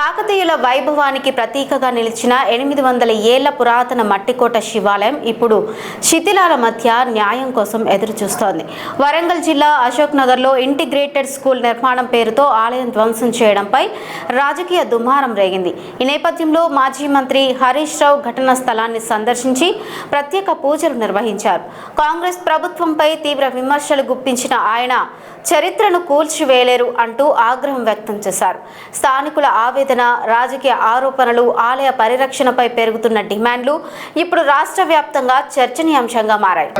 కాకతీయుల వైభవానికి ప్రతీకగా నిలిచిన 800 ఏళ్ల పురాతన మట్టికోట శివాలయం ఇప్పుడు శిథిలాల మధ్య న్యాయం కోసం ఎదురుచూస్తోంది. వరంగల్ జిల్లా అశోక్ నగర్లో ఇంటిగ్రేటెడ్ స్కూల్ నిర్మాణం పేరుతో ఆలయం ధ్వంసం చేయడంపై రాజకీయ దుమారం రేగింది. ఈ నేపథ్యంలో మాజీ మంత్రి హరీష్ రావు ఘటనా స్థలాన్ని సందర్శించి ప్రత్యేక పూజలు నిర్వహించారు. కాంగ్రెస్ ప్రభుత్వంపై తీవ్ర విమర్శలు గుప్పించిన ఆయన చరిత్రను కూల్చివేయలేరు అంటూ ఆగ్రహం వ్యక్తం చేశారు. స్థానికుల ఆవేదన, రాజకీయ ఆరోపణలు, ఆలయ పరిరక్షణపై పెరుగుతున్న డిమాండ్లు ఇప్పుడు రాష్ట్ర వ్యాప్తంగా చర్చనీయాంశంగా మారాయి.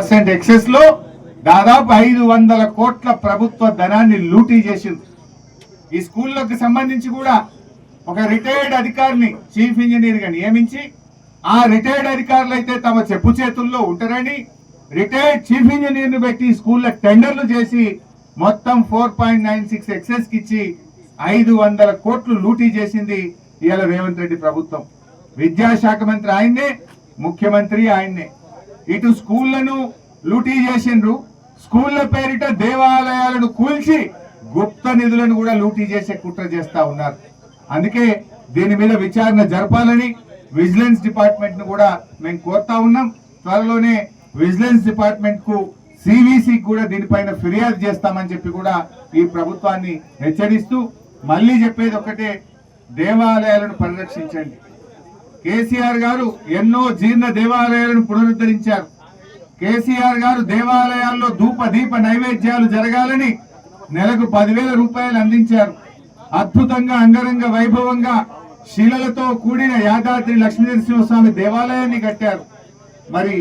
దాదాపు 500 కోట్ల ప్రభుత్వ ధనాన్ని లూటీ చేసింది. ఈ స్కూళ్ళకి సంబంధించి కూడా ఒక రిటైర్డ్ అధికారిని చీఫ్ ఇంజనీర్ గా నియమించి ఆ రిటైర్డ్ అధికారులు అయితే తమ చెప్పు చేతుల్లో ఉంటారని రిటైర్డ్ చీఫ్ ఇంజనీర్ ను పెట్టి స్కూళ్ళ టెండర్లు చేసి మొత్తం 4.96 ఎక్సెస్ కి ఇచ్చి 500 కోట్లు లూటీ చేసింది ఇవాళ రేవంత్ రెడ్డి ప్రభుత్వం. విద్యాశాఖ మంత్రి ఆయన్నే, ముఖ్యమంత్రి ఆయన్నే. ఇటు స్కూళ్లను లూటీ చేసిండ్రు, స్కూళ్ల పేరిట దేవాలయాలను కూల్చి గుప్త నిధులను కూడా లూటీ చేసే కుట్ర చేస్తా ఉన్నారు. అందుకే దీని మీద విచారణ జరపాలని విజిలెన్స్ డిపార్ట్మెంట్ ను కూడా మేము కోరుతా ఉన్నాం. త్వరలోనే విజిలెన్స్ డిపార్ట్మెంట్ కు సివిసి కూడా దీనిపైన ఫిర్యాదు చేస్తామని చెప్పి కూడా ఈ ప్రభుత్వాన్ని హెచ్చరిస్తూ మళ్ళీ చెప్పేది ఒకటే, దేవాలయాలను పరిరక్షించండి. కేసీఆర్ గారు ఎన్నో జీర్ణ దేవాలయాలను పునరుద్ధరించారు. కేసీఆర్ గారు దేవాలయాల్లో ధూప దీప నైవేద్యాలు జరగాలని నెలకు 10,000 రూపాయలు అందించారు. అద్భుతంగా అంగరంగ వైభవంగా శిలలతో కూడిన యాదాద్రి లక్ష్మీనరసింహస్వామి దేవాలయాన్ని కట్టారు. మరి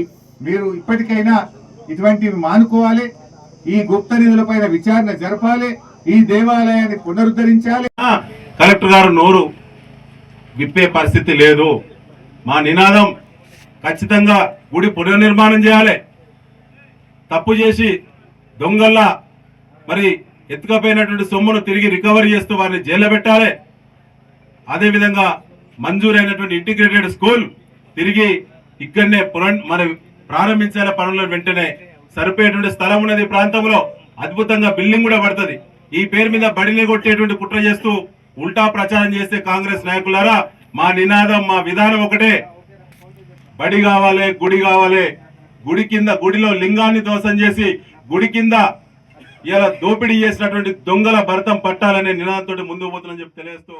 మీరు ఇప్పటికైనా ఇటువంటివి మానుకోవాలి, ఈ గుప్త నిధులపైన విచారణ జరపాలి, ఈ దేవాలయాన్ని పునరుద్ధరించాలి. కలెక్టర్ గారు నోరు విప్పే పరిస్థితి లేదు. మా నినాదం ఖచ్చితంగా గుడి పునర్నిర్మాణం చేయాలి. తప్పు చేసి దొంగల్లా మరి ఎత్తుకపోయినటువంటి సొమ్మును తిరిగి రికవరీ చేస్తూ వారిని జైల్లో పెట్టాలి. అదేవిధంగా మంజూరైనటువంటి ఇంటిగ్రేటెడ్ స్కూల్ తిరిగి ఇక్కడనే మరి ప్రారంభించాల పనుల వెంటనే సరిపోయేటువంటి స్థలం ఉన్నది. ప్రాంతంలో అద్భుతంగా బిల్డింగ్ కూడా పడుతుంది. ఈ పేరు మీద బడిని కొట్టేటువంటి కుట్ర చేస్తూ ఉల్టా ప్రచారం చేస్తే కాంగ్రెస్ నాయకులారా, మా నినాదం, మా విధానం ఒకటే, బడి కావాలి, గుడి కావాలి. గుడి కింద గుడిలో లింగాన్ని దోషం చేసి గుడి కింద ఇలా దోపిడీ చేసినటువంటి దొంగల భరతం పట్టాలనే నినాదంతో ముందుకు పోతుందని చెప్పి తెలియజేస్తూ